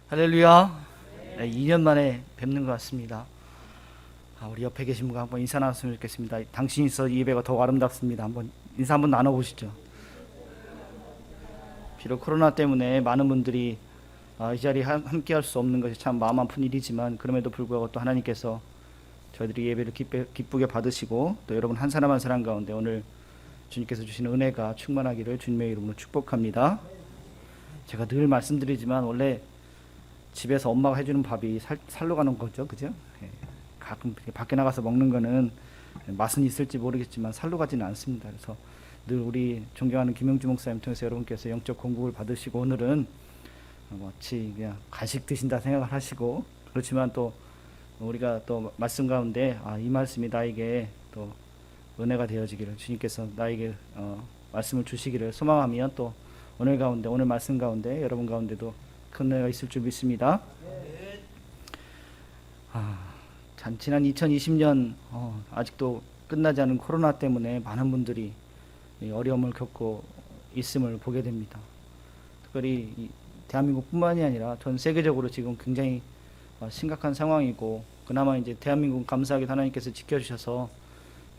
할렐루야. 네, 2년 만에 뵙는 것 같습니다. 우리 옆에 계신 분과 한번 인사 나눴으면 좋겠습니다. 당신이 있어 이 예배가 더 아름답습니다. 한번 인사 한번 나눠보시죠. 비록 코로나 때문에 많은 분들이 이 자리에 함께 할 수 없는 것이 참 마음 아픈 일이지만, 그럼에도 불구하고 또 하나님께서 저희들이 예배를 기쁘게 받으시고, 또 여러분 한 사람 한 사람 가운데 오늘 주님께서 주시는 은혜가 충만하기를 주님의 이름으로 축복합니다. 제가 늘 말씀드리지만 원래 집에서 엄마가 해주는 밥이 살로 가는 거죠, 그죠? 가끔 밖에 나가서 먹는 거는 맛은 있을지 모르겠지만 살로 가지는 않습니다. 그래서 늘 우리 존경하는 김영주 목사님 통해서 여러분께서 영적 공급을 받으시고, 오늘은 마치 그냥 간식 드신다 생각을 하시고, 그렇지만 또 우리가 또 말씀 가운데 이 말씀이 나에게 또 은혜가 되어지기를, 주님께서 나에게 말씀을 주시기를 소망하며, 또 오늘 말씀 가운데 여러분 가운데도 큰 은혜가 있을 줄 믿습니다. 지난 2020년 아직도 끝나지 않은 코로나 때문에 많은 분들이 어려움을 겪고 있음을 보게 됩니다. 특별히 대한민국뿐만이 아니라 전 세계적으로 지금 굉장히 심각한 상황이고, 그나마 이제 대한민국 감사하게 하나님께서 지켜주셔서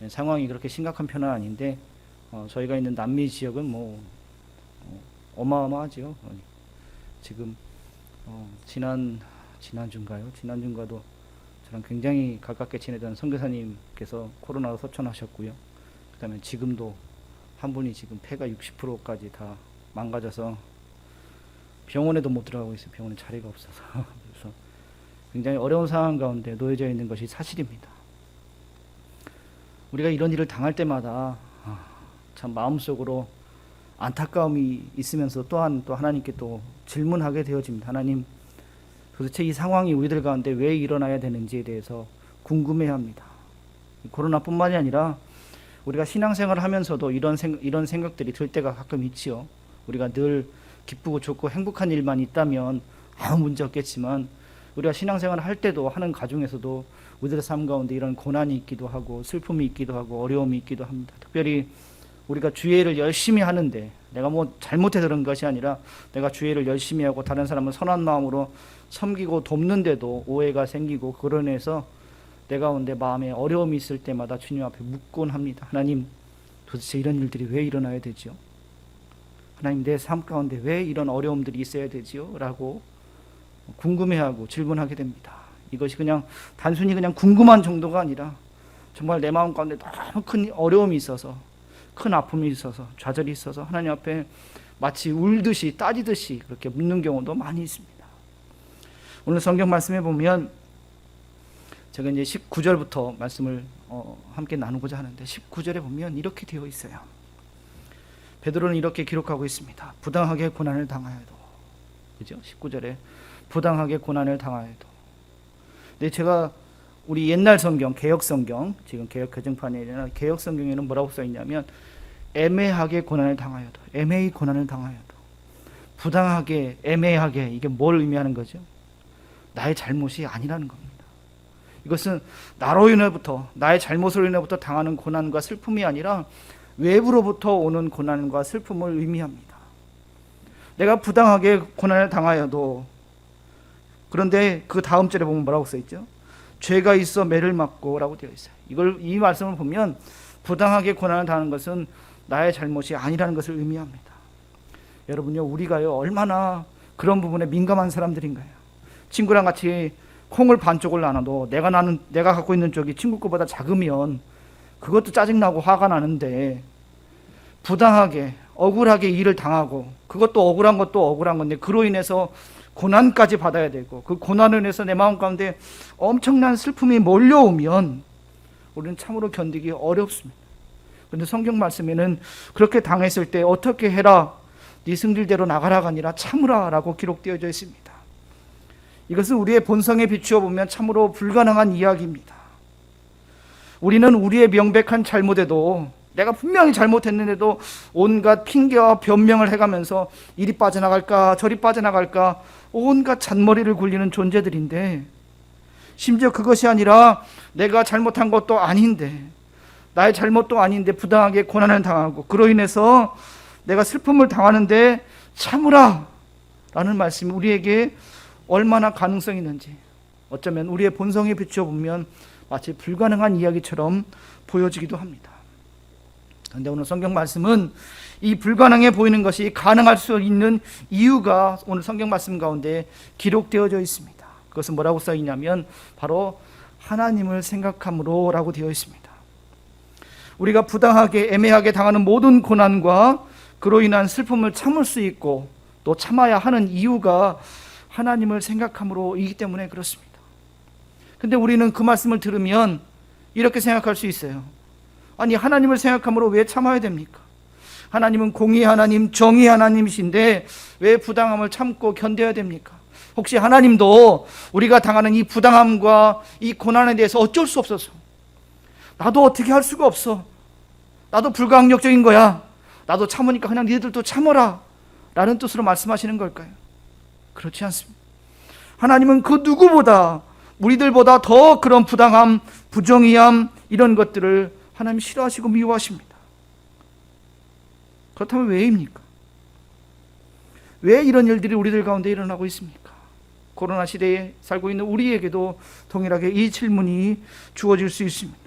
상황이 그렇게 심각한 편은 아닌데, 저희가 있는 남미 지역은 어마어마하죠. 지금 지난주인가도 저랑 굉장히 가깝게 지내던 선교사님께서 코로나로 소천하셨고요. 그다음에 지금도 한 분이 지금 폐가 60%까지 다 망가져서 병원에도 못 들어가고 있어요. 병원에 자리가 없어서. 그래서 굉장히 어려운 상황 가운데 놓여져 있는 것이 사실입니다. 우리가 이런 일을 당할 때마다 참 마음속으로 안타까움이 있으면서 또한 또 하나님께 또 질문하게 되어집니다. 하나님, 도대체 이 상황이 우리들 가운데 왜 일어나야 되는지에 대해서 궁금해합니다. 코로나뿐만이 아니라 우리가 신앙생활을 하면서도 이런 생각들이 들 때가 가끔 있지요. 우리가 늘 기쁘고 좋고 행복한 일만 있다면 아무 문제 없겠지만, 우리가 신앙생활을 할 때도 하는 가중에서도 우리들의 삶 가운데 이런 고난이 있기도 하고 슬픔이 있기도 하고 어려움이 있기도 합니다. 특별히 우리가 주의를 열심히 하는데, 내가 잘못해서 그런 것이 아니라 내가 주의를 열심히 하고 다른 사람을 선한 마음으로 섬기고 돕는데도 오해가 생기고, 그런 해서 내 가운데 마음에 어려움이 있을 때마다 주님 앞에 묻곤 합니다. 하나님, 도대체 이런 일들이 왜 일어나야 되지요? 하나님, 내 삶 가운데 왜 이런 어려움들이 있어야 되지요? 라고 궁금해하고 질문하게 됩니다. 이것이 그냥 단순히 그냥 궁금한 정도가 아니라 정말 내 마음 가운데 너무 큰 어려움이 있어서, 큰 아픔이 있어서, 좌절이 있어서 하나님 앞에 마치 울듯이 따지듯이 그렇게 묻는 경우도 많이 있습니다. 오늘 성경 말씀에 보면 제가 이제 19절부터 말씀을 함께 나누고자 하는데, 19절에 보면 이렇게 되어 있어요. 베드로는 이렇게 기록하고 있습니다. 부당하게 고난을 당하여도, 그죠? 19절에 부당하게 고난을 당하여도. 근데 제가 우리 옛날 성경, 개역 성경, 지금 개역 개정판이 아니라 개역 성경에는 뭐라고 써 있냐면, 애매하게 고난을 당하여도, 애매히 고난을 당하여도, 부당하게, 애매하게, 이게 뭘 의미하는 거죠? 나의 잘못이 아니라는 겁니다. 이것은 나로 인해부터, 나의 잘못으로 인해부터 당하는 고난과 슬픔이 아니라 외부로부터 오는 고난과 슬픔을 의미합니다. 내가 부당하게 고난을 당하여도, 그런데 그 다음 절에 보면 뭐라고 써 있죠? 죄가 있어 매를 맞고 라고 되어 있어요. 이 말씀을 보면 부당하게 고난을 당하는 것은 나의 잘못이 아니라는 것을 의미합니다. 여러분요, 우리가요 얼마나 그런 부분에 민감한 사람들인가요? 친구랑 같이 콩을 반쪽을 나눠도 내가 갖고 있는 쪽이 친구 거보다 작으면 그것도 짜증나고 화가 나는데, 부당하게 억울하게 일을 당하고, 그것도 억울한 것도 억울한 건데 그로 인해서 고난까지 받아야 되고, 그 고난을 인해서 내 마음 가운데 엄청난 슬픔이 몰려오면 우리는 참으로 견디기 어렵습니다. 그런데 성경 말씀에는 그렇게 당했을 때 어떻게 해라, 네 승질대로 나가라가 아니라 참으라 라고 기록되어져 있습니다. 이것은 우리의 본성에 비추어 보면 참으로 불가능한 이야기입니다. 우리는 우리의 명백한 잘못에도, 내가 분명히 잘못했는데도 온갖 핑계와 변명을 해가면서 이리 빠져나갈까 저리 빠져나갈까 온갖 잔머리를 굴리는 존재들인데, 심지어 그것이 아니라 내가 잘못한 것도 아닌데, 나의 잘못도 아닌데 부당하게 고난을 당하고, 그로 인해서 내가 슬픔을 당하는데 참으라 라는 말씀이 우리에게 얼마나 가능성이 있는지 어쩌면 우리의 본성에 비춰보면 마치 불가능한 이야기처럼 보여지기도 합니다. 그런데 오늘 성경 말씀은 이 불가능해 보이는 것이 가능할 수 있는 이유가 오늘 성경 말씀 가운데 기록되어져 있습니다. 그것은 뭐라고 써 있냐면 바로 하나님을 생각함으로 라고 되어 있습니다. 우리가 부당하게 애매하게 당하는 모든 고난과 그로 인한 슬픔을 참을 수 있고 또 참아야 하는 이유가 하나님을 생각함으로이기 때문에 그렇습니다. 근데 우리는 그 말씀을 들으면 이렇게 생각할 수 있어요. 아니, 하나님을 생각함으로 왜 참아야 됩니까? 하나님은 공의의 하나님, 정의의 하나님이신데 왜 부당함을 참고 견뎌야 됩니까? 혹시 하나님도 우리가 당하는 이 부당함과 이 고난에 대해서 어쩔 수 없어서 나도 어떻게 할 수가 없어, 나도 불가항력적인 거야, 나도 참으니까 그냥 니들도 참아라 라는 뜻으로 말씀하시는 걸까요? 그렇지 않습니다. 하나님은 그 누구보다, 우리들보다 더 그런 부당함, 부정의함 이런 것들을 하나님 싫어하시고 미워하십니다. 그렇다면 왜입니까? 왜 이런 일들이 우리들 가운데 일어나고 있습니까? 코로나 시대에 살고 있는 우리에게도 동일하게 이 질문이 주어질 수 있습니다.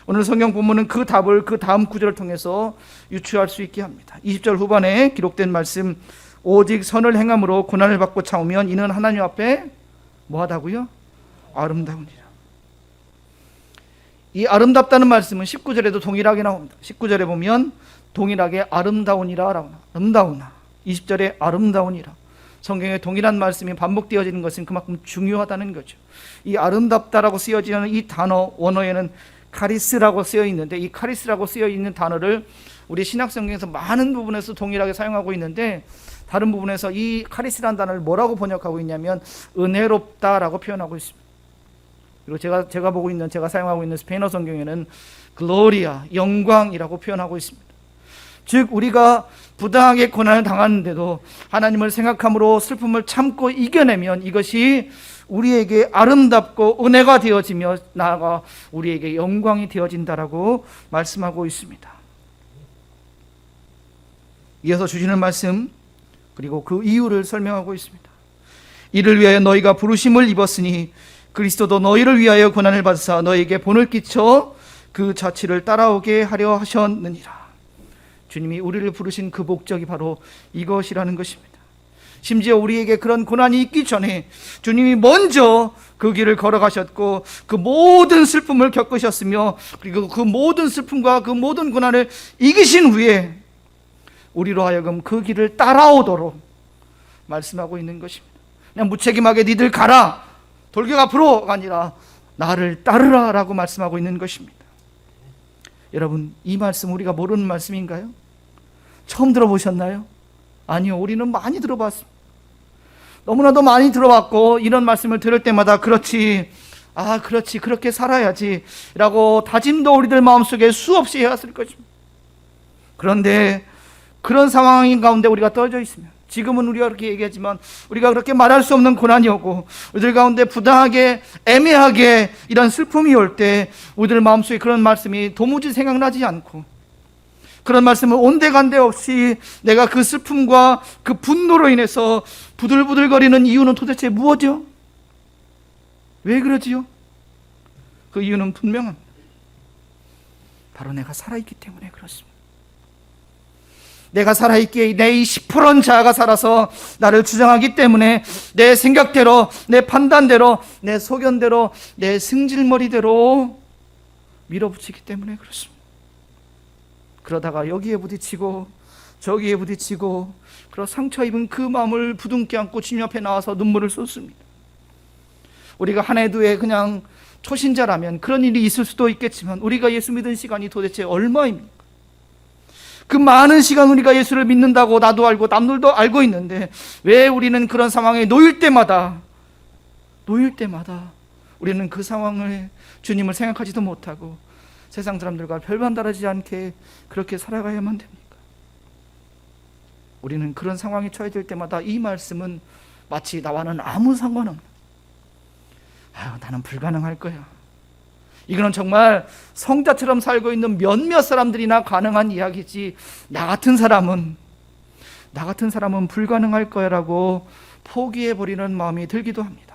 오늘 성경 본문은 그 답을 그 다음 구절을 통해서 유추할 수 있게 합니다. 20절 후반에 기록된 말씀, 오직 선을 행함으로 고난을 받고 참으면 이는 하나님 앞에 뭐하다고요? 아름다우니라. 이 아름답다는 말씀은 19절에도 동일하게 나옵니다. 19절에 보면 동일하게 아름다우니라, 아름다우나. 20절에 아름다우니라. 성경에 동일한 말씀이 반복되어지는 것은 그만큼 중요하다는 거죠. 이 아름답다라고 쓰여지는 이 단어, 원어에는 카리스라고 쓰여 있는데, 이 카리스라고 쓰여 있는 단어를 우리 신약 성경에서 많은 부분에서 동일하게 사용하고 있는데, 다른 부분에서 이 카리스라는 단어를 뭐라고 번역하고 있냐면 은혜롭다라고 표현하고 있습니다. 그리고 제가 보고 있는, 제가 사용하고 있는 스페인어 성경에는 글로리아, 영광이라고 표현하고 있습니다. 즉 우리가 부당하게 고난을 당하는데도 하나님을 생각함으로 슬픔을 참고 이겨내면 이것이 우리에게 아름답고 은혜가 되어지며 나아가 우리에게 영광이 되어진다라고 말씀하고 있습니다. 이어서 주시는 말씀, 그리고 그 이유를 설명하고 있습니다. 이를 위하여 너희가 부르심을 입었으니 그리스도도 너희를 위하여 고난을 받으사 너희에게 본을 끼쳐 그 자취를 따라오게 하려 하셨느니라. 주님이 우리를 부르신 그 목적이 바로 이것이라는 것입니다. 심지어 우리에게 그런 고난이 있기 전에 주님이 먼저 그 길을 걸어가셨고 그 모든 슬픔을 겪으셨으며, 그리고 그 모든 슬픔과 그 모든 고난을 이기신 후에 우리로 하여금 그 길을 따라오도록 말씀하고 있는 것입니다. 그냥 무책임하게 니들 가라, 돌격 앞으로가 아니라 나를 따르라 라고 말씀하고 있는 것입니다. 여러분, 이 말씀 우리가 모르는 말씀인가요? 처음 들어보셨나요? 아니요, 우리는 많이 들어봤습니다. 너무나도 많이 들어봤고, 이런 말씀을 들을 때마다 그렇지, 그렇지, 그렇게 살아야지 라고 다짐도 우리들 마음속에 수없이 해왔을 것입니다. 그런데 그런 상황인 가운데 우리가 떨어져 있으면, 지금은 우리가 그렇게 얘기하지만 우리가 그렇게 말할 수 없는 고난이 오고 우리들 가운데 부당하게 애매하게 이런 슬픔이 올 때 우리들 마음속에 그런 말씀이 도무지 생각나지 않고, 그런 말씀을 온데간데 없이 내가 그 슬픔과 그 분노로 인해서 부들부들거리는 이유는 도대체 무엇이죠? 왜 그러지요? 그 이유는 분명합니다. 바로 내가 살아있기 때문에 그렇습니다. 내가 살아있기에 내 이 시퍼런 자아가 살아서 나를 주장하기 때문에 내 생각대로, 내 판단대로, 내 소견대로, 내 승질머리대로 밀어붙이기 때문에 그렇습니다. 그러다가 여기에 부딪히고 저기에 부딪히고, 그러 상처 입은 그 마음을 부둥켜 안고 주님 앞에 나와서 눈물을 쏟습니다. 우리가 한 해 두 해 그냥 초신자라면 그런 일이 있을 수도 있겠지만, 우리가 예수 믿은 시간이 도대체 얼마입니까? 그 많은 시간 우리가 예수를 믿는다고 나도 알고 남들도 알고 있는데, 왜 우리는 그런 상황에 놓일 때마다 우리는 그 상황을, 주님을 생각하지도 못하고 세상 사람들과 별반 다르지 않게 그렇게 살아가야만 됩니까? 우리는 그런 상황에 처해질 때마다 이 말씀은 마치 나와는 아무 상관없는, 나는 불가능할 거야, 이거는 정말 성자처럼 살고 있는 몇몇 사람들이나 가능한 이야기지, 나 같은 사람은 불가능할 거야라고 포기해버리는 마음이 들기도 합니다.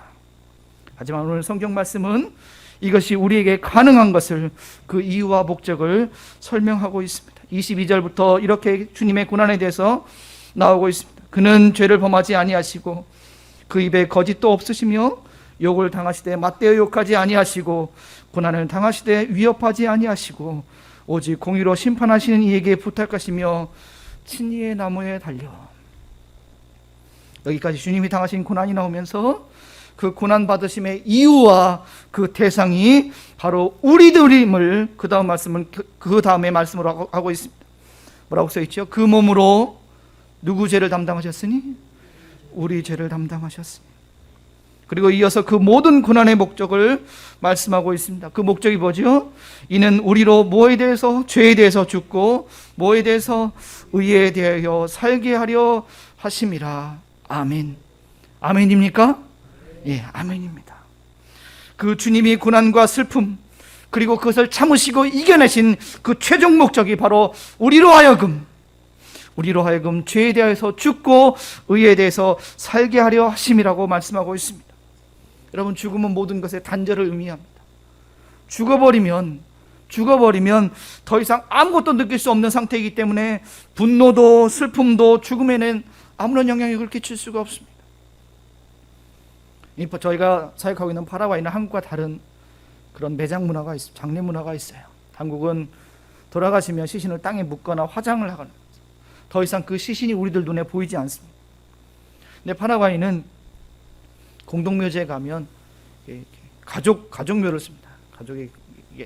하지만 오늘 성경 말씀은 이것이 우리에게 가능한 것을, 그 이유와 목적을 설명하고 있습니다. 22절부터 이렇게 주님의 고난에 대해서 나오고 있습니다. 그는 죄를 범하지 아니하시고 그 입에 거짓도 없으시며 욕을 당하시되 맞대어 욕하지 아니하시고 고난을 당하시되 위협하지 아니하시고 오직 공의로 심판하시는 이에게 부탁하시며 친의의 나무에 달려. 여기까지 주님이 당하신 고난이 나오면서 그 고난 받으심의 이유와 그 대상이 바로 우리들임을 그 다음 말씀은 그 다음에 말씀으로 하고 있습니다. 뭐라고 써 있죠? 그 몸으로 누구 죄를 담당하셨으니? 우리 죄를 담당하셨으니. 그리고 이어서 그 모든 고난의 목적을 말씀하고 있습니다. 그 목적이 뭐죠? 이는 우리로 뭐에 대해서? 죄에 대해서 죽고 뭐에 대해서? 의에 대하여 살게 하려 하심이라. 아멘. 아멘입니까? 예, 아멘입니다. 그 주님이 고난과 슬픔, 그리고 그것을 참으시고 이겨내신 그 최종 목적이 바로 우리로 하여금 죄에 대해서 죽고 의에 대해서 살게 하려 하심이라고 말씀하고 있습니다. 여러분, 죽음은 모든 것의 단절을 의미합니다. 죽어버리면 더 이상 아무것도 느낄 수 없는 상태이기 때문에 분노도 슬픔도 죽음에는 아무런 영향력을 끼칠 수가 없습니다. 저희가 사역하고 있는 파라과이는 한국과 다른 그런 매장 문화가 있습니다. 장례 문화가 있어요. 한국은 돌아가시면 시신을 땅에 묻거나 화장을 하거나 더 이상 그 시신이 우리들 눈에 보이지 않습니다. 근데 파라과이는 공동묘지에 가면 가족묘를 씁니다. 가족이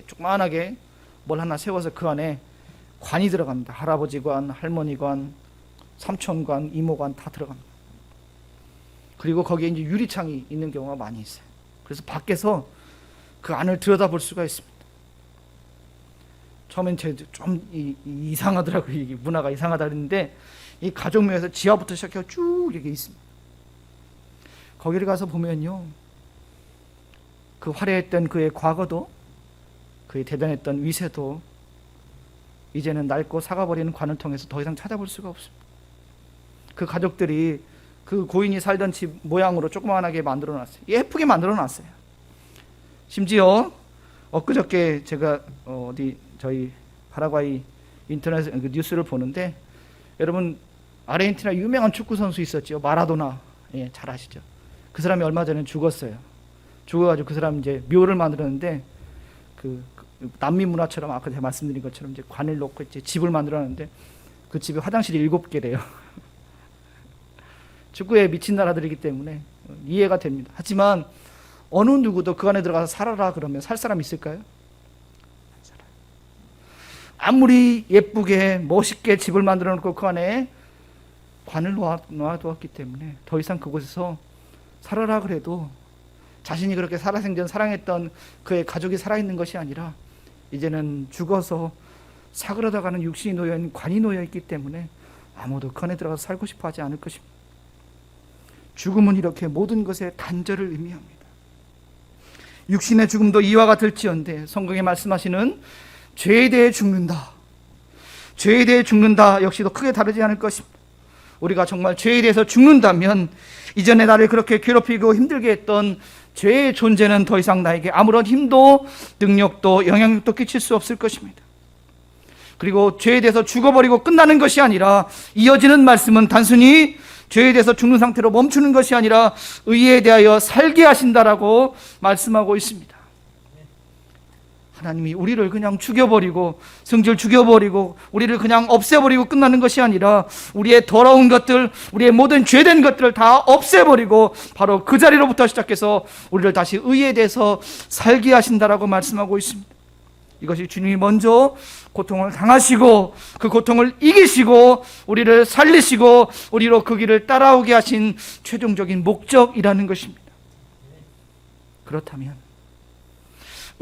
조그만하게 뭘 하나 세워서 그 안에 관이 들어갑니다. 할아버지 관, 할머니 관, 삼촌 관, 이모 관 다 들어갑니다. 그리고 거기에 이제 유리창이 있는 경우가 많이 있어요. 그래서 밖에서 그 안을 들여다볼 수가 있습니다. 처음엔 좀 이상하더라고요. 이게 문화가 이상하다 그랬는데 이 가족묘에서 지하부터 시작해서 쭉 이렇게 있습니다. 거기를 가서 보면요, 그 화려했던 그의 과거도, 그의 대단했던 위세도 이제는 낡고 사가버리는 관을 통해서 더 이상 찾아볼 수가 없습니다. 그 가족들이 그 고인이 살던 집 모양으로 조그만하게 만들어놨어요. 예쁘게 만들어놨어요. 심지어 엊그저께 제가 저희 파라과이 인터넷 뉴스를 보는데, 여러분 아르헨티나 유명한 축구 선수 있었죠. 마라도나. 예, 잘 아시죠? 그 사람이 얼마 전에 죽었어요. 죽어가지고 그 사람 이제 묘를 만들었는데, 그 남미 문화처럼 아까 제가 말씀드린 것처럼 이제 관을 놓고 이제 집을 만들었는데 그 집에 화장실이 7개래요. 축구에 미친 나라들이기 때문에 이해가 됩니다. 하지만 어느 누구도 그 안에 들어가서 살아라 그러면 살 사람 있을까요? 아무리 예쁘게 멋있게 집을 만들어 놓고 그 안에 관을 놓아두었기 때문에 더 이상 그곳에서 살아라 그래도 자신이 그렇게 살아생전 사랑했던 그의 가족이 살아있는 것이 아니라 이제는 죽어서 사그러다가는 육신이 놓여있는 관이 놓여있기 때문에 아무도 그 안에 들어가서 살고 싶어 하지 않을 것입니다. 죽음은 이렇게 모든 것의 단절을 의미합니다. 육신의 죽음도 이와 같을지언데 성경에 말씀하시는 죄에 대해 죽는다, 죄에 대해 죽는다 역시도 크게 다르지 않을 것입니다. 우리가 정말 죄에 대해서 죽는다면 이전에 나를 그렇게 괴롭히고 힘들게 했던 죄의 존재는 더 이상 나에게 아무런 힘도 능력도 영향력도 끼칠 수 없을 것입니다. 그리고 죄에 대해서 죽어버리고 끝나는 것이 아니라 이어지는 말씀은 단순히 죄에 대해서 죽는 상태로 멈추는 것이 아니라 의에 대하여 살게 하신다라고 말씀하고 있습니다. 하나님이 우리를 그냥 죽여버리고 성질 죽여버리고 우리를 그냥 없애버리고 끝나는 것이 아니라 우리의 더러운 것들, 우리의 모든 죄된 것들을 다 없애버리고 바로 그 자리로부터 시작해서 우리를 다시 의에 대해서 살게 하신다라고 말씀하고 있습니다. 이것이 주님이 먼저 고통을 당하시고 그 고통을 이기시고 우리를 살리시고 우리로 그 길을 따라오게 하신 최종적인 목적이라는 것입니다. 그렇다면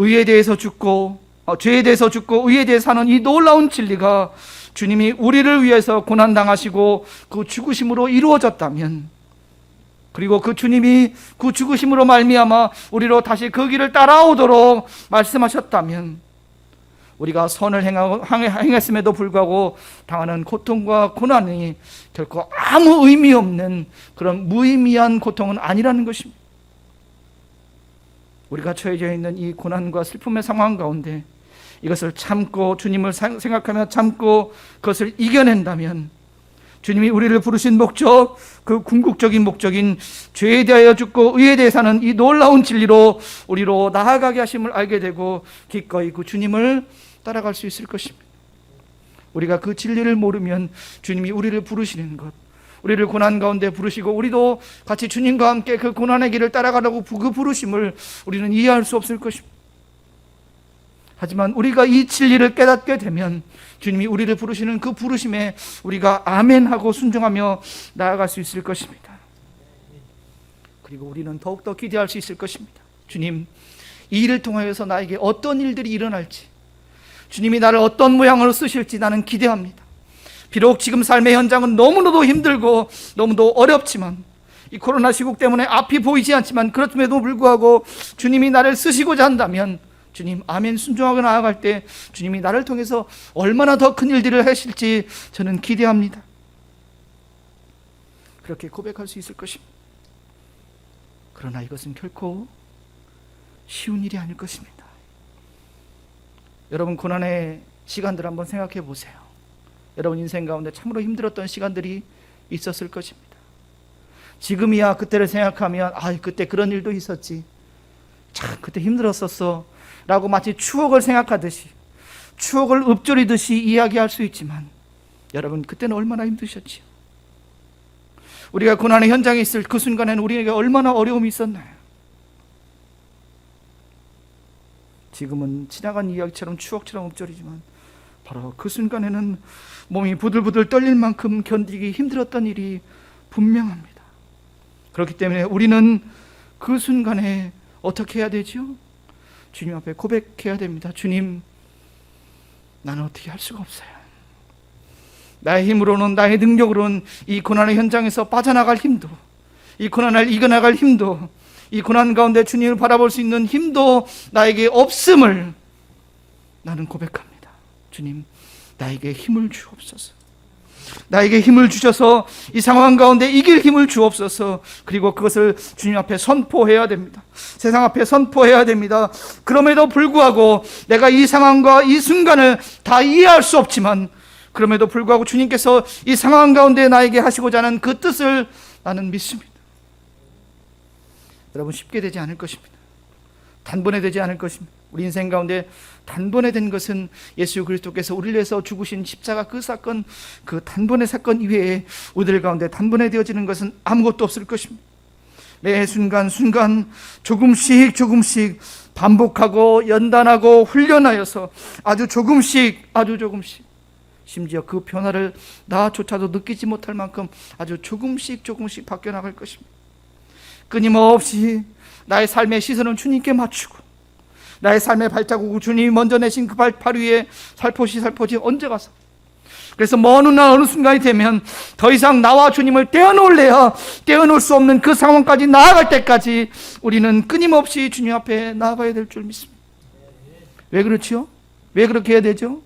의에 대해서 죽고 죄에 대해서 죽고 의에 대해서 사는 이 놀라운 진리가 주님이 우리를 위해서 고난당하시고 그 죽으심으로 이루어졌다면, 그리고 그 주님이 그 죽으심으로 말미암아 우리로 다시 그 길을 따라오도록 말씀하셨다면 우리가 선을 행했음에도 불구하고 당하는 고통과 고난이 결코 아무 의미 없는 그런 무의미한 고통은 아니라는 것입니다. 우리가 처해져 있는 이 고난과 슬픔의 상황 가운데 이것을 참고 주님을 생각하며 참고 그것을 이겨낸다면 주님이 우리를 부르신 목적, 그 궁극적인 목적인 죄에 대하여 죽고 의에 대해 사는 이 놀라운 진리로 우리로 나아가게 하심을 알게 되고 기꺼이 그 주님을 따라갈 수 있을 것입니다. 우리가 그 진리를 모르면 주님이 우리를 부르시는 것, 우리를 고난 가운데 부르시고 우리도 같이 주님과 함께 그 고난의 길을 따라가려고 그 부르심을 우리는 이해할 수 없을 것입니다. 하지만 우리가 이 진리를 깨닫게 되면 주님이 우리를 부르시는 그 부르심에 우리가 아멘하고 순종하며 나아갈 수 있을 것입니다. 그리고 우리는 더욱더 기대할 수 있을 것입니다. 주님, 이 일을 통하여서 나에게 어떤 일들이 일어날지, 주님이 나를 어떤 모양으로 쓰실지 나는 기대합니다. 비록 지금 삶의 현장은 너무나도 힘들고 너무도 어렵지만, 이 코로나 시국 때문에 앞이 보이지 않지만 그렇음에도 불구하고 주님이 나를 쓰시고자 한다면 주님, 아멘 순종하고 나아갈 때 주님이 나를 통해서 얼마나 더 큰 일들을 하실지 저는 기대합니다. 그렇게 고백할 수 있을 것입니다. 그러나 이것은 결코 쉬운 일이 아닐 것입니다. 여러분, 고난의 시간들 한번 생각해 보세요. 여러분 인생 가운데 참으로 힘들었던 시간들이 있었을 것입니다. 지금이야 그때를 생각하면 그때 그런 일도 있었지, 참 그때 힘들었었어 라고 마치 추억을 생각하듯이, 추억을 읊조리듯이 이야기할 수 있지만 여러분, 그때는 얼마나 힘드셨지요? 우리가 고난의 현장에 있을 그 순간에는 우리에게 얼마나 어려움이 있었나요? 지금은 지나간 이야기처럼 추억처럼 읊조리지만 바로 그 순간에는 몸이 부들부들 떨릴 만큼 견디기 힘들었던 일이 분명합니다. 그렇기 때문에 우리는 그 순간에 어떻게 해야 되죠? 주님 앞에 고백해야 됩니다. 주님, 나는 어떻게 할 수가 없어요. 나의 힘으로는, 나의 능력으로는 이 고난의 현장에서 빠져나갈 힘도, 이 고난을 이겨나갈 힘도, 이 고난 가운데 주님을 바라볼 수 있는 힘도 나에게 없음을 나는 고백합니다. 주님, 나에게 힘을 주옵소서. 나에게 힘을 주셔서 이 상황 가운데 이길 힘을 주옵소서. 그리고 그것을 주님 앞에 선포해야 됩니다. 세상 앞에 선포해야 됩니다. 그럼에도 불구하고 내가 이 상황과 이 순간을 다 이해할 수 없지만 그럼에도 불구하고 주님께서 이 상황 가운데 나에게 하시고자 하는 그 뜻을 나는 믿습니다. 여러분, 쉽게 되지 않을 것입니다. 단번에 되지 않을 것입니다. 우리 인생 가운데 단번에 된 것은 예수 그리스도께서 우리를 위해서 죽으신 십자가 그 사건, 그 단번의 사건 이외에 우리들 가운데 단번에 되어지는 것은 아무것도 없을 것입니다. 매 순간순간 조금씩 반복하고 연단하고 훈련하여서 아주 조금씩 심지어 그 변화를 나조차도 느끼지 못할 만큼 아주 조금씩 바뀌어나갈 것입니다. 끊임없이 나의 삶의 시선은 주님께 맞추고 나의 삶의 발자국을 주님이 먼저 내신 그 발 위에 살포시 언제 가서, 그래서 먼 날 어느 순간이 되면 더 이상 나와 주님을 떼어놓을래야 떼어놓을 수 없는 그 상황까지 나아갈 때까지 우리는 끊임없이 주님 앞에 나아가야 될 줄 믿습니다. 왜 그렇지요? 왜 그렇게 해야 되죠?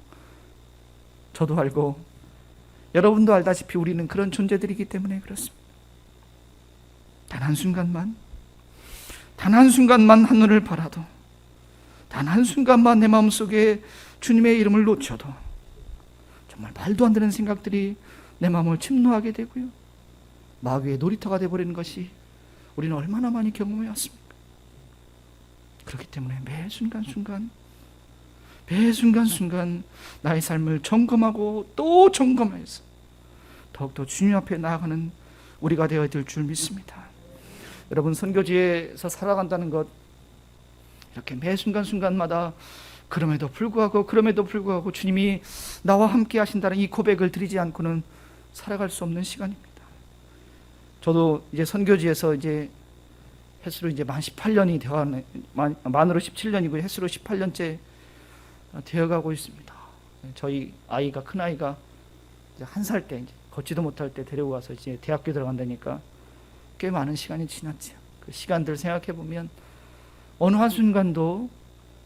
저도 알고 여러분도 알다시피 우리는 그런 존재들이기 때문에 그렇습니다. 단 한순간만 하늘을 바라도, 단 한순간만 내 마음속에 주님의 이름을 놓쳐도 정말 말도 안 되는 생각들이 내 마음을 침노하게 되고요, 마귀의 놀이터가 되어버리는 것이 우리는 얼마나 많이 경험해 왔습니까? 그렇기 때문에 매 순간 나의 삶을 점검하고 또 점검해서 더욱더 주님 앞에 나아가는 우리가 되어야 될 줄 믿습니다. 여러분, 선교지에서 살아간다는 것, 이렇게 매 순간마다 그럼에도 불구하고 주님이 나와 함께 하신다는 이 고백을 드리지 않고는 살아갈 수 없는 시간입니다. 저도 이제 선교지에서 이제 횟수로 이제 만 18년이 되어가는, 만으로 17년이고 횟수로 18년째 되어가고 있습니다. 저희 아이가, 큰 아이가 이제 1살 때, 이제 걷지도 못할 때 데리고 와서 이제 대학교 들어간다니까 꽤 많은 시간이 지났죠. 그 시간들 생각해 보면 어느 한순간도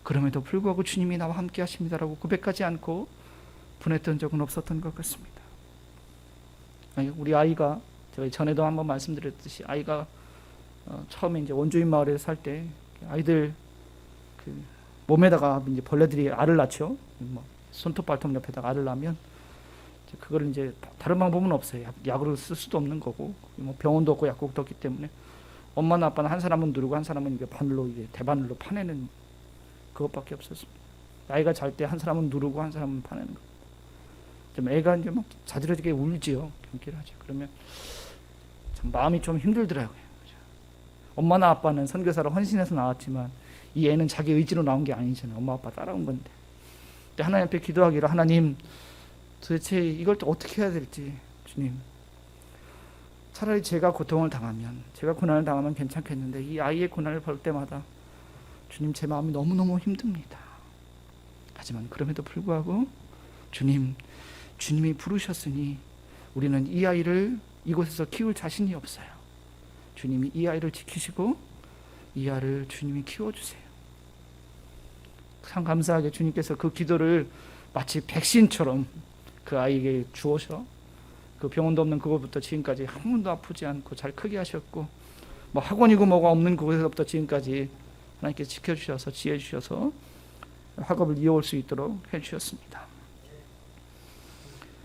그럼에도 불구하고 주님이 나와 함께 하십니다라고 고백하지 않고 보냈던 적은 없었던 것 같습니다. 우리 아이가, 제가 전에도 한번 말씀드렸듯이, 아이가 처음에 이제 원주민 마을에 살 때 아이들 그 몸에다가 이제 벌레들이 알을 낳죠. 뭐 손톱 발톱 옆에다가 알을 낳으면 그걸 이제 다른 방법은 없어요. 약으로 쓸 수도 없는 거고, 뭐 병원도 없고 약국도 없기 때문에 엄마나 아빠는 한 사람은 누르고 한 사람은 이게 바늘로, 이게 대바늘로 파내는 그것밖에 없었습니다. 아이가 잘 때 한 사람은 누르고 한 사람은 파내는 거. 좀 애가 이제 막 자지러지게 울지요. 경기를 하죠. 그러면 참 마음이 좀 힘들더라고요. 엄마나 아빠는 선교사로 헌신해서 나왔지만 이 애는 자기 의지로 나온 게 아니잖아요. 엄마 아빠 따라온 건데. 근데 하나님 앞에 기도하기로, 하나님 도대체 이걸 또 어떻게 해야 될지, 주님 차라리 제가 고통을 당하면, 제가 고난을 당하면 괜찮겠는데 이 아이의 고난을 볼 때마다 주님 제 마음이 너무너무 힘듭니다. 하지만 그럼에도 불구하고 주님이 부르셨으니 우리는 이 아이를 이곳에서 키울 자신이 없어요. 주님이 이 아이를 지키시고 이 아이를 주님이 키워주세요. 참 감사하게 주님께서 그 기도를 마치 백신처럼 그 아이에게 주어서 그 병원도 없는 그곳부터 지금까지 한 번도 아프지 않고 잘 크게 하셨고, 뭐 학원이고 뭐가 없는 그곳에서부터 지금까지 하나님께서 지켜주셔서 지혜 주셔서 학업을 이어올 수 있도록 해주셨습니다.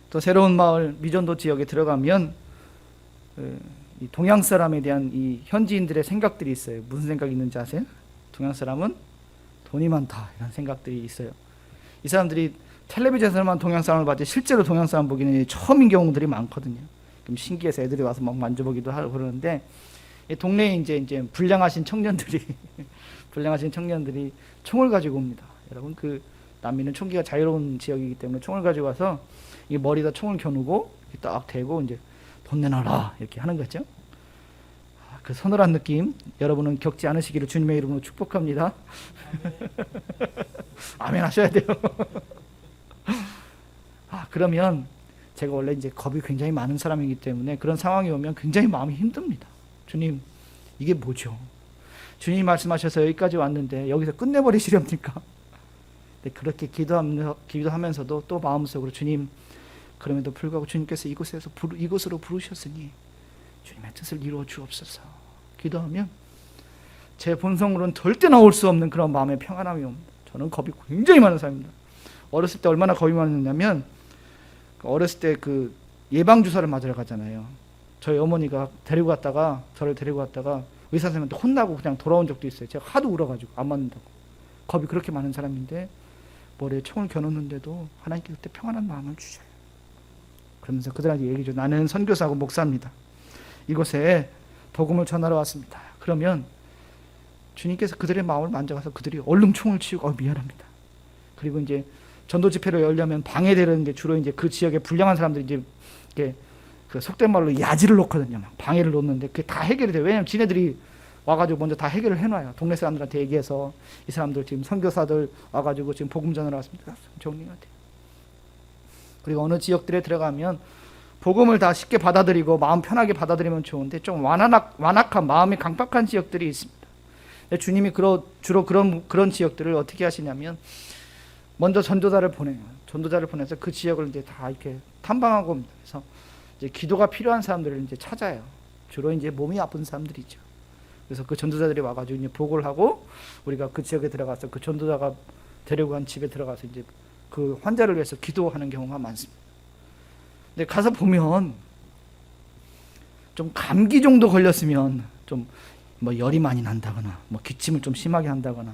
또 새로운 마을 미전도 지역에 들어가면 이 동양 사람에 대한 이 현지인들의 생각들이 있어요. 무슨 생각이 있는지 아세요? 동양 사람은 돈이 많다, 이런 생각들이 있어요. 이 사람들이 텔레비전에서만 동양 사람을 봤지 실제로 동양 사람 보기는 처음인 경우들이 많거든요. 그럼 신기해서 애들이 와서 막 만져보기도 하고 그러는데, 이 동네에 이제 불량하신 청년들이 총을 가지고 옵니다. 여러분, 그 남미는 총기가 자유로운 지역이기 때문에 총을 가지고 와서 이 머리에다 총을 겨누고 딱 대고 이제 돈 내놔라 이렇게 하는 거죠. 그 서늘한 느낌 여러분은 겪지 않으시기를 주님의 이름으로 축복합니다. 아멘 하셔야 돼요. 그러면 제가 원래 이제 겁이 굉장히 많은 사람이기 때문에 그런 상황이 오면 굉장히 마음이 힘듭니다. 주님, 이게 뭐죠? 주님 말씀하셔서 여기까지 왔는데 여기서 끝내버리시렵니까? 그렇게 기도하면서도 또 마음속으로 주님, 그럼에도 불구하고 주님께서 이곳으로 부르셨으니 주님의 뜻을 이루어 주옵소서 기도하면 제 본성으로는 절대 나올 수 없는 그런 마음의 평안함이 옵니다. 저는 겁이 굉장히 많은 사람입니다. 어렸을 때 얼마나 겁이 많았냐면, 어렸을 때 그 예방주사를 맞으러 가잖아요. 저희 어머니가 저를 데리고 갔다가 의사 선생님한테 혼나고 그냥 돌아온 적도 있어요. 제가 하도 울어가지고 안 맞는다고. 겁이 그렇게 많은 사람인데 머리에 총을 겨누는데도 하나님께 그때 평안한 마음을 주셔요. 그러면서 그들한테 얘기죠. 나는 선교사고 목사입니다. 이곳에 복음을 전하러 왔습니다. 그러면 주님께서 그들의 마음을 만져가서 그들이 얼른 총을 치우고 미안합니다. 그리고 이제 전도 집회를 열려면 방해되는 게 주로 이제 그 지역에 불량한 사람들이 이제 이렇게 그 속된 말로 야지를 놓거든요. 막 방해를 놓는데 그게 다 해결이 돼요. 왜냐면 지네들이 와가지고 먼저 다 해결을 해놔요. 동네 사람들한테 얘기해서 이 사람들 지금 선교사들 와가지고 지금 복음 전하러 왔습니다. 정리가 돼요. 그리고 어느 지역들에 들어가면 복음을 다 쉽게 받아들이고 마음 편하게 받아들이면 좋은데 좀 완악한 마음이 강박한 지역들이 있습니다. 주님이 주로 그런 지역들을 어떻게 하시냐면 먼저 전도자를 보내요. 전도자를 보내서 그 지역을 이제 다 이렇게 탐방하고 옵니다. 그래서 이제 기도가 필요한 사람들을 이제 찾아요. 주로 이제 몸이 아픈 사람들이죠. 그래서 그 전도자들이 와가지고 이제 보고를 하고 우리가 그 지역에 들어가서 그 전도자가 데리고 간 집에 들어가서 이제 그 환자를 위해서 기도하는 경우가 많습니다. 근데 가서 보면 좀 감기 정도 걸렸으면 좀 뭐 열이 많이 난다거나 뭐 기침을 좀 심하게 한다거나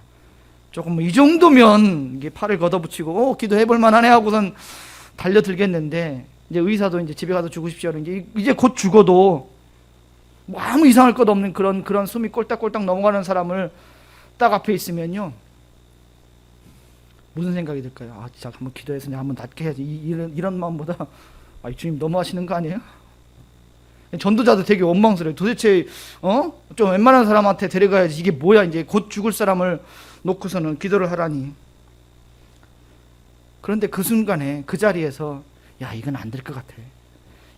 조금 뭐 이 정도면 이게 팔을 걷어붙이고 기도해 볼 만하네 하고선 달려들겠는데, 이제 의사도 이제 집에 가서 죽으십시오. 이제 곧 죽어도 뭐 아무 이상할 것 없는 그런 숨이 꼴딱꼴딱 넘어가는 사람을 딱 앞에 있으면요, 무슨 생각이 들까요? 진짜 한번 기도해서 그냥 한번 낫게 해야지. 이런 마음보다 주님 너무 하시는 거 아니에요? 전도자도 되게 원망스러워요. 도대체 좀 웬만한 사람한테 데려가야지. 이게 뭐야? 이제 곧 죽을 사람을 놓고서는 기도를 하라니. 그런데 그 순간에 그 자리에서 이건 안 될 것 같아.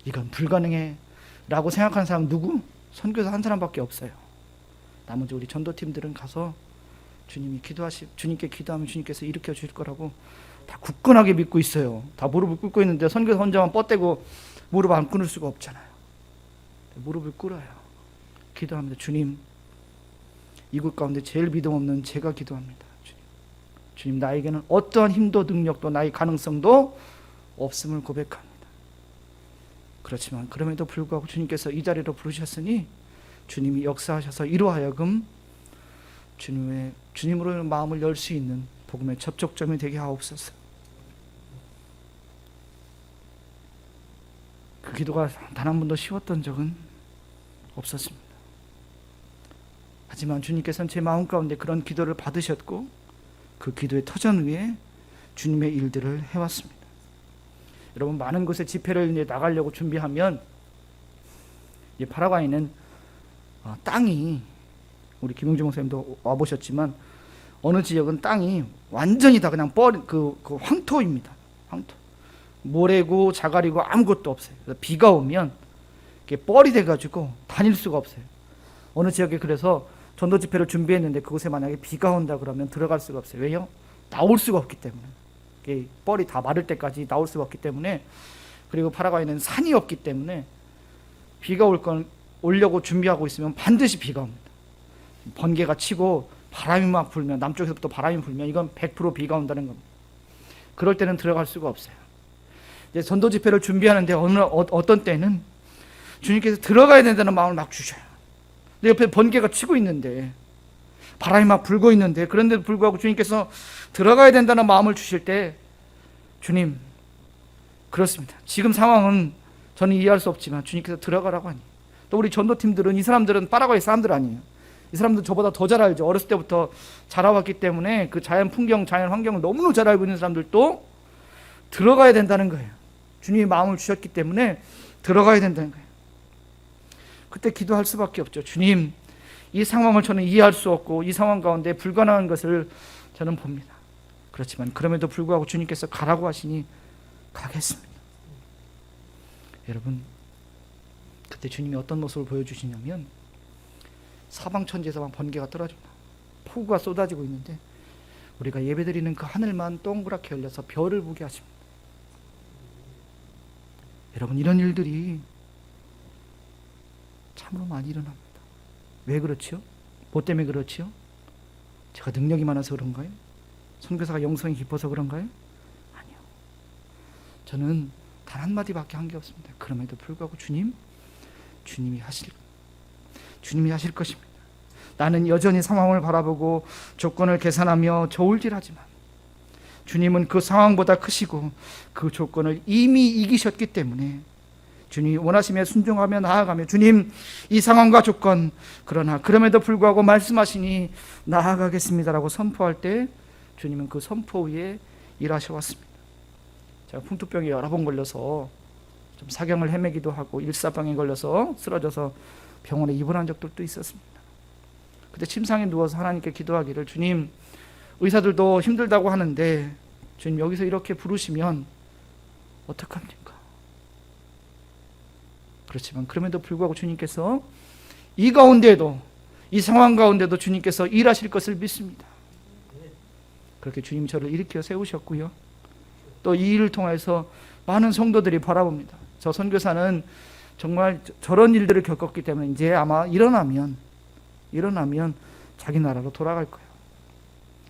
이건 불가능해 라고 생각하는 사람 누구? 선교사 한 사람밖에 없어요. 나머지 우리 전도팀들은 가서 주님께 기도하면 주님께서 일으켜 주실 거라고 다 굳건하게 믿고 있어요. 다 무릎을 꿇고 있는데 선교사 혼자만 뻗대고 무릎 안 꿇을 수가 없잖아요. 무릎을 꿇어요. 기도합니다. 주님, 이곳 가운데 제일 믿음 없는 제가 기도합니다. 주님, 나에게는 어떠한 힘도 능력도 나의 가능성도 없음을 고백합니다. 그렇지만 그럼에도 불구하고 주님께서 이 자리로 부르셨으니 주님이 역사하셔서 이로 하여금 주님으로 마음을 열 수 있는 복음의 접촉점이 되게 하옵소서. 그 기도가 단 한 번도 쉬웠던 적은 없었습니다. 하지만 주님께서는 제 마음 가운데 그런 기도를 받으셨고 그 기도의 터전 위에 주님의 일들을 해왔습니다. 여러분, 많은 곳에 집회를 나가려고 준비하면 파라과이는 땅이, 우리 김용주 목사님도 와보셨지만 어느 지역은 땅이 완전히 다 그냥 황토입니다. 황토. 모래고 자갈이고 아무것도 없어요. 그래서 비가 오면 뻘이 돼가지고 다닐 수가 없어요. 어느 지역에 그래서 전도 집회를 준비했는데 그곳에 만약에 비가 온다 그러면 들어갈 수가 없어요. 왜요? 나올 수가 없기 때문에. 뻘이 다 마를 때까지 나올 수가 없기 때문에. 그리고 파라과이는 산이 없기 때문에 비가 오려고 준비하고 있으면 반드시 비가 옵니다. 번개가 치고 바람이 막 불면, 남쪽에서부터 바람이 불면 이건 100% 비가 온다는 겁니다. 그럴 때는 들어갈 수가 없어요. 이제 전도 집회를 준비하는데 어떤 때는 주님께서 들어가야 된다는 마음을 막 주셔요. 근데 옆에 번개가 치고 있는데, 바람이 막 불고 있는데, 그런데도 불구하고 주님께서 들어가야 된다는 마음을 주실 때, 주님, 그렇습니다. 지금 상황은 저는 이해할 수 없지만 주님께서 들어가라고 하니. 또 우리 전도팀들은, 이 사람들은 파라과이 사람들 아니에요. 이 사람들 저보다 더 잘 알죠. 어렸을 때부터 자라왔기 때문에 그 자연 풍경, 자연 환경을 너무너무 잘 알고 있는 사람들도 들어가야 된다는 거예요. 주님이 마음을 주셨기 때문에 들어가야 된다는 거예요. 그때 기도할 수밖에 없죠. 주님, 이 상황을 저는 이해할 수 없고 이 상황 가운데 불가능한 것을 저는 봅니다. 그렇지만 그럼에도 불구하고 주님께서 가라고 하시니 가겠습니다. 여러분, 그때 주님이 어떤 모습을 보여주시냐면 사방천지에서 막 번개가 떨어집니다. 폭우가 쏟아지고 있는데 우리가 예배드리는 그 하늘만 동그랗게 열려서 별을 보게 하십니다. 여러분, 이런 일들이 참으로 많이 일어납니다. 왜 그렇지요? 뭐 때문에 그렇지요? 제가 능력이 많아서 그런가요? 선교사가 영성이 깊어서 그런가요? 아니요. 저는 단 한마디밖에 한 게 없습니다. 그럼에도 불구하고 주님이 하실 것입니다. 나는 여전히 상황을 바라보고 조건을 계산하며 저울질하지만 주님은 그 상황보다 크시고 그 조건을 이미 이기셨기 때문에 주님이 원하심에 순종하며 나아가며, 주님, 이 상황과 조건, 그러나 그럼에도 불구하고 말씀하시니 나아가겠습니다라고 선포할 때 주님은 그 선포 위에 일하셔왔습니다. 제가 풍토병에 여러 번 걸려서 좀 사경을 헤매기도 하고 일사병에 걸려서 쓰러져서 병원에 입원한 적들도 있었습니다. 그때 침상에 누워서 하나님께 기도하기를, 주님, 의사들도 힘들다고 하는데 주님 여기서 이렇게 부르시면 어떡합니까? 그렇지만 그럼에도 불구하고 주님께서 이 가운데도, 이 상황 가운데도 주님께서 일하실 것을 믿습니다. 그렇게 주님이 저를 일으켜 세우셨고요. 또 이 일을 통해서 많은 성도들이 바라봅니다. 저 선교사는 정말 저런 일들을 겪었기 때문에 이제 아마 일어나면 자기 나라로 돌아갈 거예요.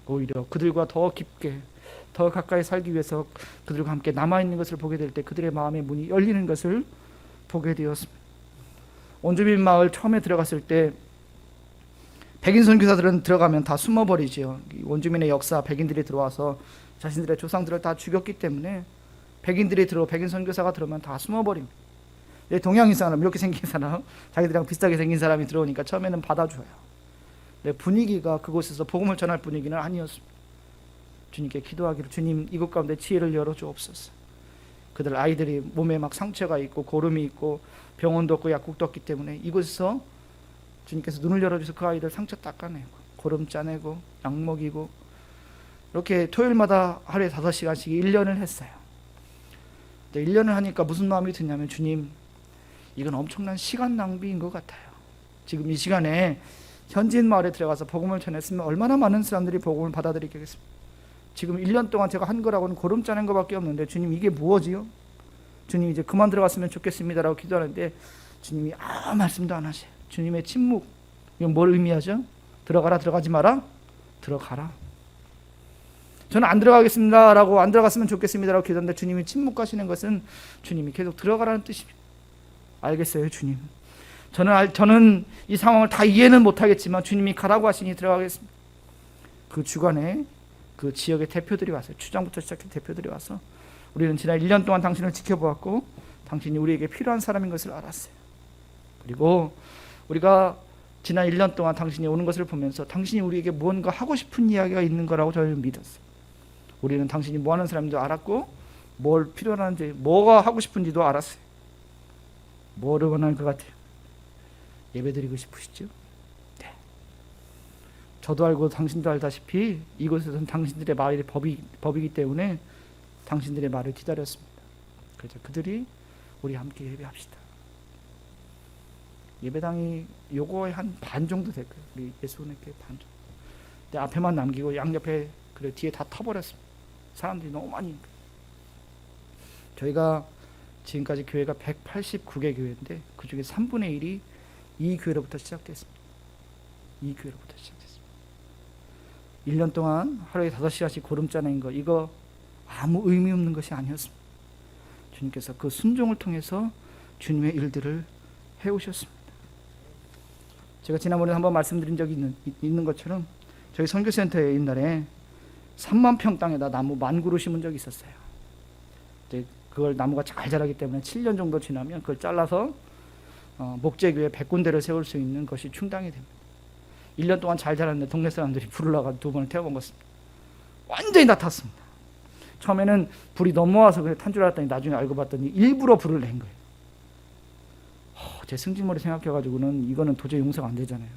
오히려 그들과 더 깊게, 더 가까이 살기 위해서 그들과 함께 남아있는 것을 보게 될 때 그들의 마음의 문이 열리는 것을 보게 되었습니다. 원주민 마을 처음에 들어갔을 때 백인 선교사들은 들어가면 다 숨어버리지요. 원주민의 역사, 백인들이 들어와서 자신들의 조상들을 다 죽였기 때문에 백인 선교사가 들어오면 다 숨어버립니다. 동양인 사람, 이렇게 생긴 사람, 자기들이랑 비슷하게 생긴 사람이 들어오니까 처음에는 받아줘요. 분위기가 그곳에서 복음을 전할 분위기는 아니었습니다. 주님께 기도하기를, 주님, 이곳 가운데 지혜를 열어주옵소서. 그들 아이들이 몸에 막 상처가 있고 고름이 있고 병원도 없고 약국도 없기 때문에 이곳에서 주님께서 눈을 열어주셔서 그 아이들 상처 닦아내고 고름 짜내고 약 먹이고, 이렇게 토요일마다 하루에 5시간씩 1년을 했어요. 1년을 하니까 무슨 마음이 드냐면, 주님, 이건 엄청난 시간 낭비인 것 같아요. 지금 이 시간에 현지인 마을에 들어가서 복음을 전했으면 얼마나 많은 사람들이 복음을 받아들이겠습니까? 지금 1년 동안 제가 한 거라고는 고름 짜는 것밖에 없는데 주님 이게 무엇이요? 주님 이제 그만 들어갔으면 좋겠습니다라고 기도하는데 주님이 아무 말씀도 안 하세요. 주님의 침묵, 이건 뭘 의미하죠? 들어가라, 들어가지 마라? 들어가라. 저는 안 들어가겠습니다라고, 안 들어갔으면 좋겠습니다라고 기도하는데 주님이 침묵하시는 것은 주님이 계속 들어가라는 뜻입니다. 알겠어요, 주님. 저는 이 상황을 다 이해는 못하겠지만 주님이 가라고 하시니 들어가겠습니다. 그 주간에 그 지역의 대표들이 왔어요. 추장부터 시작해 대표들이 와서 우리는 지난 1년 동안 당신을 지켜보았고 당신이 우리에게 필요한 사람인 것을 알았어요. 그리고 우리가 지난 1년 동안 당신이 오는 것을 보면서 당신이 우리에게 무언가 하고 싶은 이야기가 있는 거라고 저희는 믿었어요. 우리는 당신이 뭐 하는 사람인지도 알았고 뭘 필요한지, 뭐가 하고 싶은지도 알았어요. 뭐를 원하는 것 같아요? 예배드리고 싶으시죠? 네. 저도 알고 당신도 알다시피 이곳에서는 당신들의 말이 법이기 때문에 당신들의 말을 기다렸습니다. 그래서 그들이 우리 함께 예배합시다. 예배당이 요거의 한 반 정도 될 거예요. 우리 예수님께 반 정도. 근데 앞에만 남기고 양옆에 그래 뒤에 다 터버렸습니다. 사람들이 너무 많이. 저희가 지금까지 교회가 189개 교회인데 그 중에 3분의 1이 이 교회로부터 시작됐습니다. 이 교회로부터 시작됐습니다. 1년 동안 하루에 5시간씩 고름 짜낸 거, 이거 아무 의미 없는 것이 아니었습니다. 주님께서 그 순종을 통해서 주님의 일들을 해오셨습니다. 제가 지난번에 한번 말씀드린 적이 있는 것처럼 저희 선교센터에 옛날에 3만 평 땅에다 나무 10,000그루 심은 적이 있었어요. 그걸 나무가 잘 자라기 때문에 7년 정도 지나면 그걸 잘라서 목재교회 100군데를 세울 수 있는 것이 충당이 됩니다. 1년 동안 잘 자랐는데 동네 사람들이 불을 나가 2번을 태워먹었습니다. 완전히 다 탔습니다. 처음에는 불이 넘어와서 그냥 탄 줄 알았더니 나중에 알고 봤더니 일부러 불을 낸 거예요. 제 승질머리 생각해가지고는 이거는 도저히 용서가 안 되잖아요.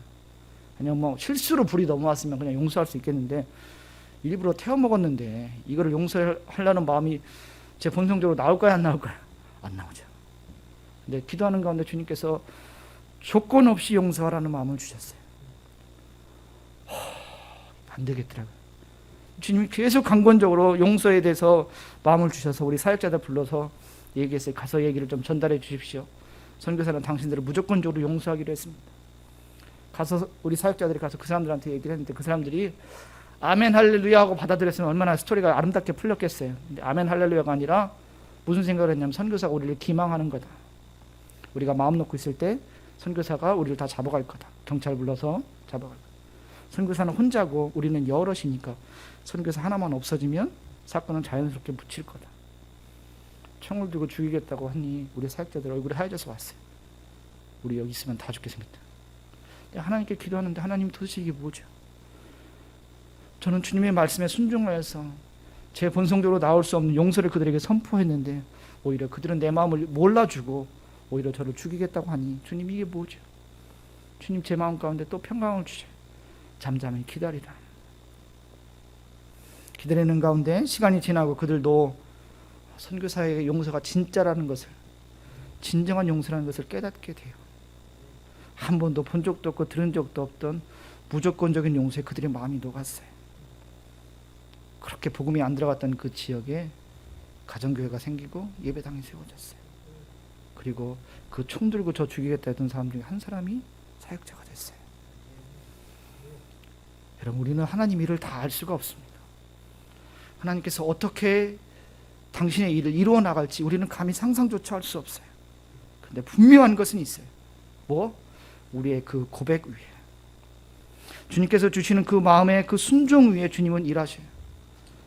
그냥 뭐 실수로 불이 넘어왔으면 그냥 용서할 수 있겠는데 일부러 태워먹었는데 이거를 용서하려는 마음이 제 본성적으로 나올까요, 안 나올까요? 안 나오죠. 근데 기도하는 가운데 주님께서 조건 없이 용서하라는 마음을 주셨어요. 안 되겠더라고요. 주님이 계속 강권적으로 용서에 대해서 마음을 주셔서 우리 사역자들 불러서 얘기했어요. 가서 얘기를 좀 전달해 주십시오. 선교사는 당신들을 무조건적으로 용서하기로 했습니다. 가서 우리 사역자들이 가서 그 사람들한테 얘기를 했는데 그 사람들이 아멘 할렐루야 하고 받아들였으면 얼마나 스토리가 아름답게 풀렸겠어요. 근데 아멘 할렐루야가 아니라 무슨 생각을 했냐면 선교사가 우리를 기망하는 거다. 우리가 마음 놓고 있을 때 선교사가 우리를 다 잡아갈 거다. 경찰 불러서 잡아갈 거다. 선교사는 혼자고 우리는 여럿이니까 선교사 하나만 없어지면 사건은 자연스럽게 묻힐 거다. 총을 들고 죽이겠다고 하니 우리 사역자들 얼굴이 하얘져서 왔어요. 우리 여기 있으면 다 죽게 생겼다. 하나님께 기도하는데 하나님 도대체 이게 뭐죠? 저는 주님의 말씀에 순종하여서 제 본성적으로 나올 수 없는 용서를 그들에게 선포했는데 오히려 그들은 내 마음을 몰라주고 오히려 저를 죽이겠다고 하니 주님 이게 뭐죠? 주님 제 마음 가운데 또 평강을 주셔요. 잠잠히 기다리라. 기다리는 가운데 시간이 지나고 그들도 선교사의 용서가 진짜라는 것을, 진정한 용서라는 것을 깨닫게 돼요. 한 번도 본 적도 없고 들은 적도 없던 무조건적인 용서에 그들의 마음이 녹았어요. 그렇게 복음이 안 들어갔던 그 지역에 가정교회가 생기고 예배당이 세워졌어요. 그리고 그 총 들고 저 죽이겠다 했던 사람 중에 한 사람이 사역자가 됐어요. 여러분, 우리는 하나님 일을 다 알 수가 없습니다. 하나님께서 어떻게 당신의 일을 이루어 나갈지 우리는 감히 상상조차 할 수 없어요. 그런데 분명한 것은 있어요. 뭐? 우리의 그 고백 위에, 주님께서 주시는 그 마음의 그 순종 위에 주님은 일하셔요.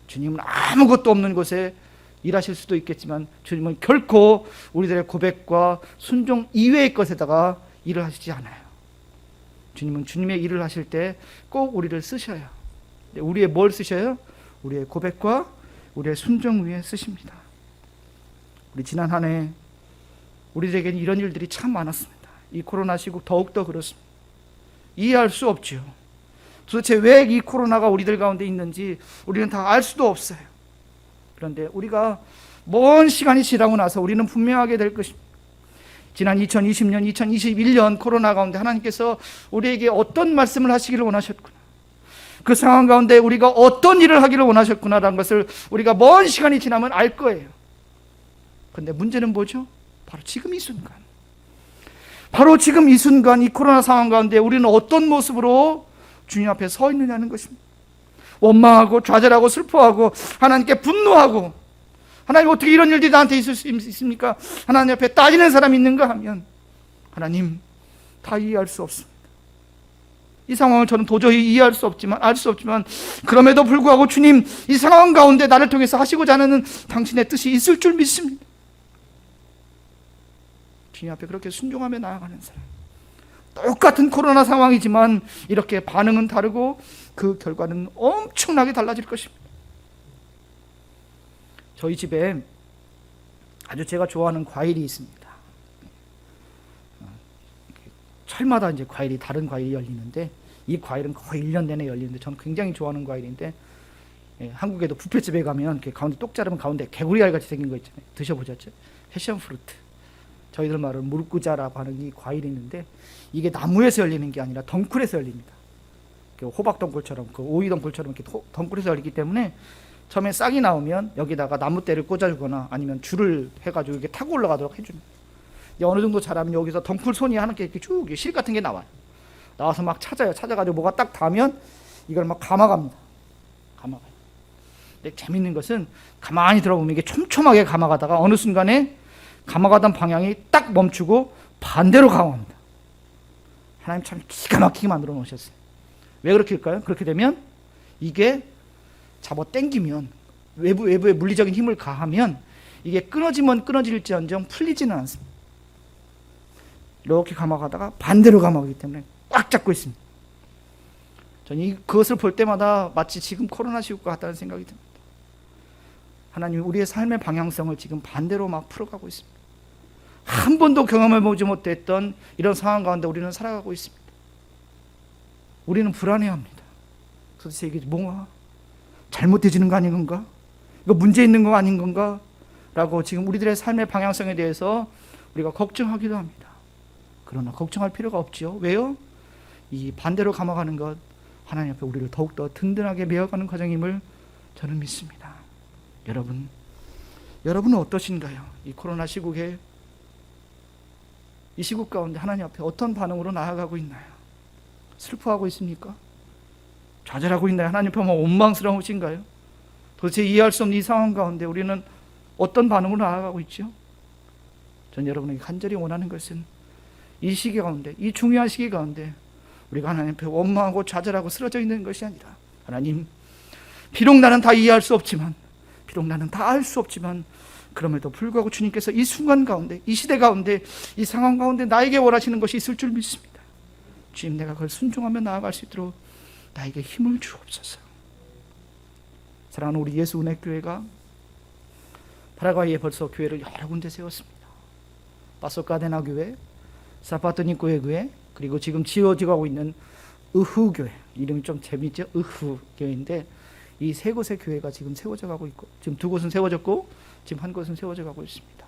주님은 아무것도 없는 곳에 일하실 수도 있겠지만 주님은 결코 우리들의 고백과 순종 이외의 것에다가 일을 하시지 않아요. 주님은 주님의 일을 하실 때 꼭 우리를 쓰셔요. 우리의 뭘 쓰셔요? 우리의 고백과 우리의 순종 위에 쓰십니다. 우리 지난 한 해 우리에게는 이런 일들이 참 많았습니다. 이 코로나 시국 더욱더 그렇습니다. 이해할 수 없죠. 도대체 왜 이 코로나가 우리들 가운데 있는지 우리는 다 알 수도 없어요. 그런데 우리가 먼 시간이 지나고 나서 우리는 분명하게 될 것입니다. 지난 2020년, 2021년 코로나 가운데 하나님께서 우리에게 어떤 말씀을 하시기를 원하셨구나, 그 상황 가운데 우리가 어떤 일을 하기를 원하셨구나라는 것을 우리가 먼 시간이 지나면 알 거예요. 그런데 문제는 뭐죠? 바로 지금 이 순간, 바로 지금 이 순간, 이 코로나 상황 가운데 우리는 어떤 모습으로 주님 앞에 서 있느냐는 것입니다. 원망하고 좌절하고 슬퍼하고 하나님께 분노하고, 하나님 어떻게 이런 일들이 나한테 있을 수 있습니까? 하나님 앞에 따지는 사람이 있는가 하면, 하나님 다 이해할 수 없습니다. 이 상황을 저는 도저히 이해할 수 없지만, 알 수 없지만, 그럼에도 불구하고 주님, 이 상황 가운데 나를 통해서 하시고자 하는 당신의 뜻이 있을 줄 믿습니다. 주님 앞에 그렇게 순종하며 나아가는 사람, 똑같은 코로나 상황이지만 이렇게 반응은 다르고 그 결과는 엄청나게 달라질 것입니다. 저희 집에 아주 제가 좋아하는 과일이 있습니다. 철마다 이제 과일이, 다른 과일이 열리는데, 이 과일은 거의 1년 내내 열리는데 저는 굉장히 좋아하는 과일인데, 한국에도 뷔페집에 가면 이렇게 가운데 똑 자르면 가운데 개구리알 같이 생긴 거 있잖아요. 드셔보셨죠? 패션프루트. 저희들 말은 무르꾸자라고 하는 이 과일이 있는데, 이게 나무에서 열리는 게 아니라 덩굴에서 열립니다. 호박덩굴처럼, 그 오이덩굴처럼 이렇게 덩굴에서 열리기 때문에 처음에 싹이 나오면 여기다가 나무대를 꽂아주거나 아니면 줄을 해가지고 이렇게 타고 올라가도록 해줍니다. 어느 정도 자라면 여기서 덩굴 손이 하나 이렇게 쭉 실 같은 게 나와요. 나와서 막 찾아요. 찾아가지고 뭐가 딱 닿으면 이걸 막 감아갑니다. 감아가요. 근데 재밌는 것은 가만히 들어보면 이게 촘촘하게 감아가다가 어느 순간에 감아가던 방향이 딱 멈추고 반대로 감아갑니다. 하나님 참 기가 막히게 만들어 놓으셨어요. 왜 그렇게일까요? 그렇게 되면 이게 잡아 당기면, 외부에 물리적인 힘을 가하면 이게 끊어지면 끊어질지언정 풀리지는 않습니다. 이렇게 감아가다가 반대로 감아가기 때문에 꽉 잡고 있습니다. 저는 그것을 볼 때마다 마치 지금 코로나 시국과 같다는 생각이 듭니다. 하나님 우리의 삶의 방향성을 지금 반대로 막 풀어가고 있습니다. 한 번도 경험해보지 못했던 이런 상황 가운데 우리는 살아가고 있습니다. 우리는 불안해합니다. 도대체 이게 뭔가 잘못되지는 거 아닌 건가? 이거 문제 있는 거 아닌 건가? 라고 지금 우리들의 삶의 방향성에 대해서 우리가 걱정하기도 합니다. 그러나 걱정할 필요가 없죠. 왜요? 이 반대로 감아가는 것, 하나님 앞에 우리를 더욱더 든든하게 메어가는 과정임을 저는 믿습니다. 여러분은 어떠신가요? 이 코로나 시국에, 이 시국 가운데 하나님 앞에 어떤 반응으로 나아가고 있나요? 슬퍼하고 있습니까? 좌절하고 있나요? 하나님 앞에 원망스러우신가요? 도대체 이해할 수 없는 이 상황 가운데 우리는 어떤 반응으로 나아가고 있죠? 전 여러분에게 간절히 원하는 것은 이 시기 가운데, 이 중요한 시기 가운데 우리가 하나님 앞에 원망하고 좌절하고 쓰러져 있는 것이 아니라, 하나님, 비록 나는 다 이해할 수 없지만, 비록 나는 다 알 수 없지만, 그럼에도 불구하고 주님께서 이 순간 가운데, 이 시대 가운데, 이 상황 가운데 나에게 원하시는 것이 있을 줄 믿습니다. 주님, 내가 그걸 순종하며 나아갈 수 있도록 나에게 힘을 주옵소서. 사랑하는 우리 예수은혜교회가 파라과이에 벌써 교회를 여러 군데 세웠습니다. 파소카데나 교회, 사파토니코에 교회, 그리고 지금 지어지고 있는 의후교회, 이름이 좀 재밌죠? 의후교회인데 이 세 곳의 교회가 지금 세워져 가고 있고, 지금 두 곳은 세워졌고 지금 한 곳은 세워져 가고 있습니다.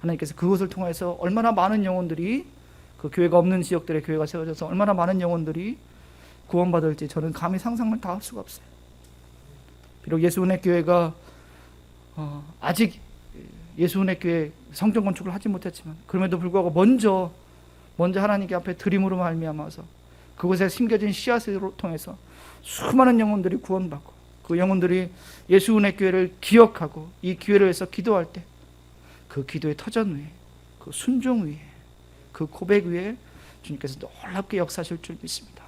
하나님께서 그곳을 통해서 얼마나 많은 영혼들이, 그 교회가 없는 지역들의 교회가 세워져서 얼마나 많은 영혼들이 구원받을지 저는 감히 상상을 다 할 수가 없어요. 비록 예수은혜교회가 아직 예수은혜교회 성전 건축을 하지 못했지만, 그럼에도 불구하고 먼저 하나님께 앞에 드림으로 말미암아서 그곳에 심겨진 씨앗을 통해서 수많은 영혼들이 구원받고, 그 영혼들이 예수은혜교회를 기억하고 이 기회를 위해서 기도할 때 그 기도의 터전 위에, 그 순종 위에, 그 고백 위에 주님께서 놀랍게 역사하실 줄 믿습니다.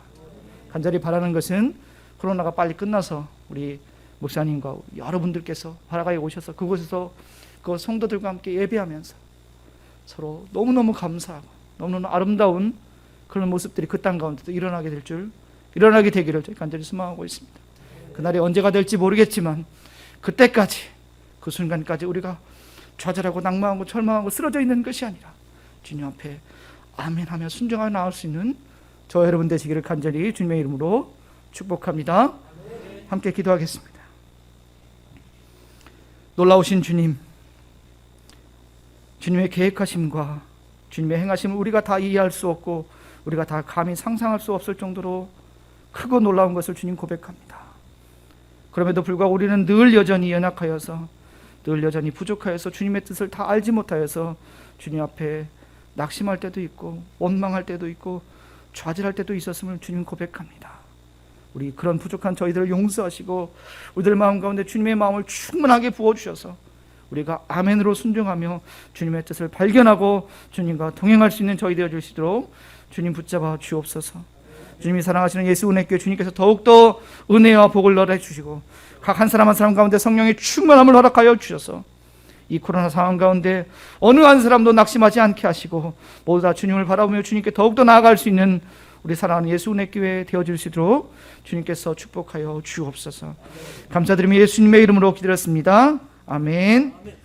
간절히 바라는 것은 코로나가 빨리 끝나서 우리 목사님과 여러분들께서 파라과이에 오셔서 그곳에서 그 성도들과 함께 예배하면서 서로 너무너무 감사하고 너무너무 아름다운 그런 모습들이 그 땅 가운데도 일어나게 되기를 저희 간절히 소망하고 있습니다. 그날이 언제가 될지 모르겠지만 그때까지, 그 순간까지 우리가 좌절하고 낭망하고 절망하고 쓰러져 있는 것이 아니라 주님 앞에 아멘하며 순종하며 나올 수 있는 저 여러분 되시기를 간절히 주님의 이름으로 축복합니다. 함께 기도하겠습니다. 놀라우신 주님, 주님의 계획하심과 주님의 행하심을 우리가 다 이해할 수 없고 우리가 다 감히 상상할 수 없을 정도로 크고 놀라운 것을 주님 고백합니다. 그럼에도 불구하고 우리는 늘 여전히 연약하여서, 늘 여전히 부족하여서 주님의 뜻을 다 알지 못하여서 주님 앞에 낙심할 때도 있고 원망할 때도 있고 좌절할 때도 있었음을 주님 고백합니다. 우리 그런 부족한 저희들을 용서하시고 우리들 마음 가운데 주님의 마음을 충만하게 부어주셔서 우리가 아멘으로 순종하며 주님의 뜻을 발견하고 주님과 동행할 수 있는 저희 되어 주시도록 주님 붙잡아 주옵소서. 주님이 사랑하시는 예수 은혜교회 주님께서 더욱더 은혜와 복을 넣어 주시고 각 한 사람 한 사람 가운데 성령의 충만함을 허락하여 주셔서 이 코로나 상황 가운데 어느 한 사람도 낙심하지 않게 하시고 모두 다 주님을 바라보며 주님께 더욱더 나아갈 수 있는 우리 사랑하는 예수 은혜교회 되어질 수 있도록 주님께서 축복하여 주옵소서. 감사드리며 예수님의 이름으로 기도했습니다. 아멘.